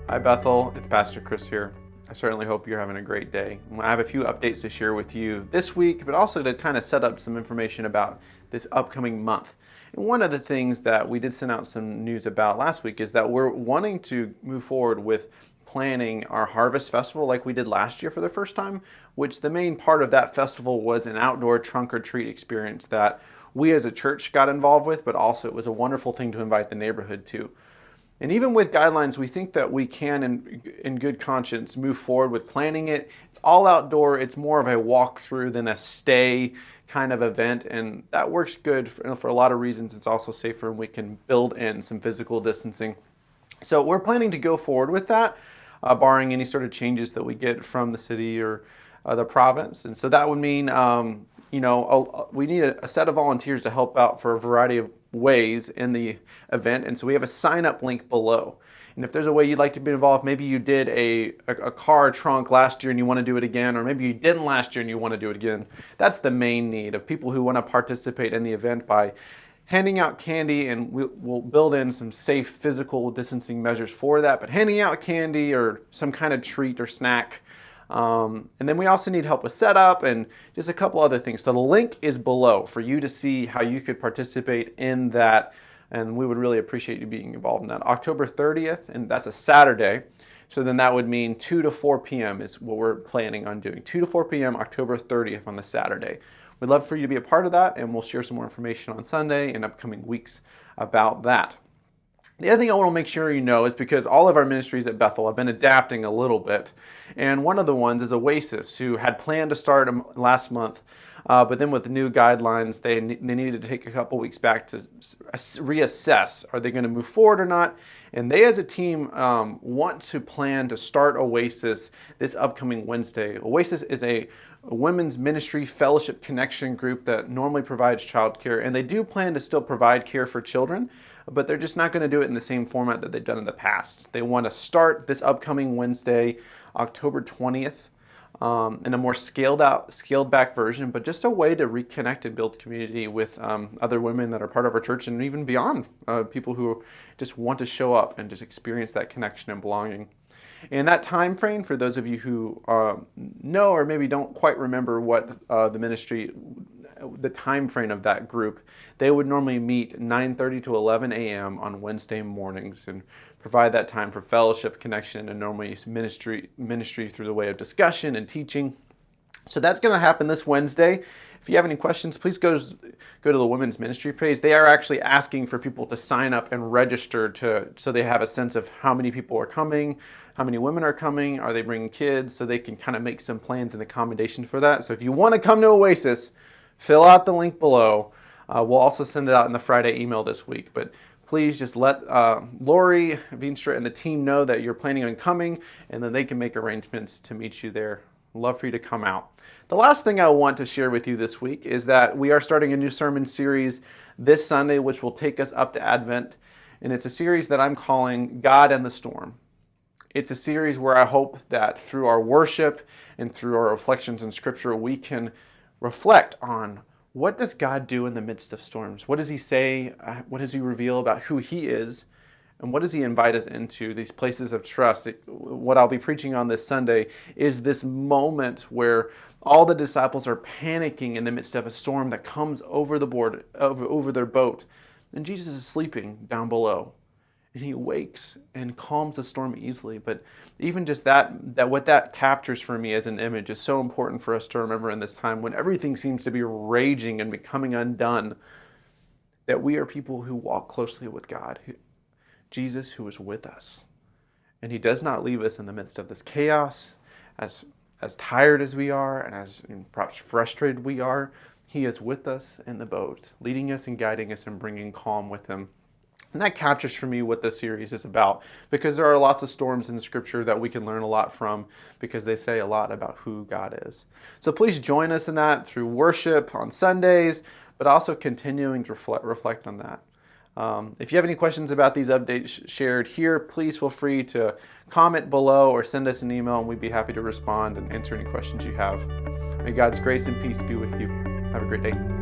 Hi Bethel, it's Pastor Cris here. I certainly hope you're having a great day. I have a few updates to share with you this week, but also to kind of set up some information about this upcoming month. And one of the things that we did send out some news about last week is that we're wanting to move forward with planning our Harvest Festival like we did last year for the first time, which the main part of that festival was an outdoor trunk or treat experience that we as a church got involved with, but also it was a wonderful thing to invite the neighborhood to. And even with guidelines, we think that we can, in good conscience, move forward with planning it. It's all outdoor. It's more of a walkthrough than a stay kind of event. And that works good for a lot of reasons. It's also safer and we can build in some physical distancing. So we're planning to go forward with that, barring any sort of changes that we get from the city or the province. And so that would mean, we need a set of volunteers to help out for a variety of ways in the event. And so we have a sign up link below. And if there's a way you'd like to be involved, maybe you did a car trunk last year and you want to do it again, or maybe you didn't last year and you want to do it again. That's the main need of people who want to participate in the event by handing out candy, and we'll build in some safe physical distancing measures for that, but handing out candy or some kind of treat or snack. And then we also need help with setup and just a couple other things. So the link is below for you to see how you could participate in that. And we would really appreciate you being involved in that. October 30th, and that's a Saturday. So then that would mean 2 to 4 p.m. is what we're planning on doing. 2 to 4 p.m. October 30th on the Saturday. We'd love for you to be a part of that, and we'll share some more information on Sunday and upcoming weeks about that. The other thing I want to make sure you know is because all of our ministries at Bethel have been adapting a little bit. And one of the ones is Oasis, who had planned to start last month, but then with the new guidelines, they needed to take a couple weeks back to reassess, are they going to move forward or not? And they as a team want to plan to start Oasis this upcoming Wednesday. Oasis is a women's ministry fellowship connection group that normally provides childcare, and they do plan to still provide care for children, but they're just not going to do it in the same format that they've done in the past. They want to start this upcoming Wednesday, October 20th, in a more scaled back version, but just a way to reconnect and build community with other women that are part of our church and even beyond, people who just want to show up and just experience that connection and belonging. And that time frame, for those of you who know or maybe don't quite remember what the time frame of that group, they would normally meet 9:30 to 11 a.m. on Wednesday mornings and provide that time for fellowship, connection, and normally ministry through the way of discussion and teaching. So that's going to happen this Wednesday. If you have any questions, please go to the women's ministry page. They are actually asking for people to sign up and register so they have a sense of how many people are coming, how many women are coming, are they bringing kids, so they can kind of make some plans and accommodations for that. So if you want to come to Oasis, fill out the link below. We'll also send it out in the Friday email this week. But please just let Lori, Veenstra, and the team know that you're planning on coming, and then they can make arrangements to meet you there. Love for you to come out. The last thing I want to share with you this week is that we are starting a new sermon series this Sunday, which will take us up to Advent. And it's a series that I'm calling God and the Storm. It's a series where I hope that through our worship and through our reflections in Scripture, we can reflect on what does God do in the midst of storms? What does He say? What does He reveal about who He is? And what does He invite us into, these places of trust? What I'll be preaching on this Sunday is this moment where all the disciples are panicking in the midst of a storm that comes over their boat. And Jesus is sleeping down below. And He wakes and calms the storm easily. But even just that what that captures for me as an image is so important for us to remember in this time when everything seems to be raging and becoming undone, that we are people who walk closely with God. Jesus, who is with us. And He does not leave us in the midst of this chaos, as tired as we are and as perhaps frustrated we are. He is with us in the boat, leading us and guiding us and bringing calm with Him. And that captures for me what this series is about, because there are lots of storms in the Scripture that we can learn a lot from, because they say a lot about who God is. So please join us in that through worship on Sundays, but also continuing to reflect on that. If you have any questions about these updates shared here, please feel free to comment below or send us an email, and we'd be happy to respond and answer any questions you have. May God's grace and peace be with you. Have a great day.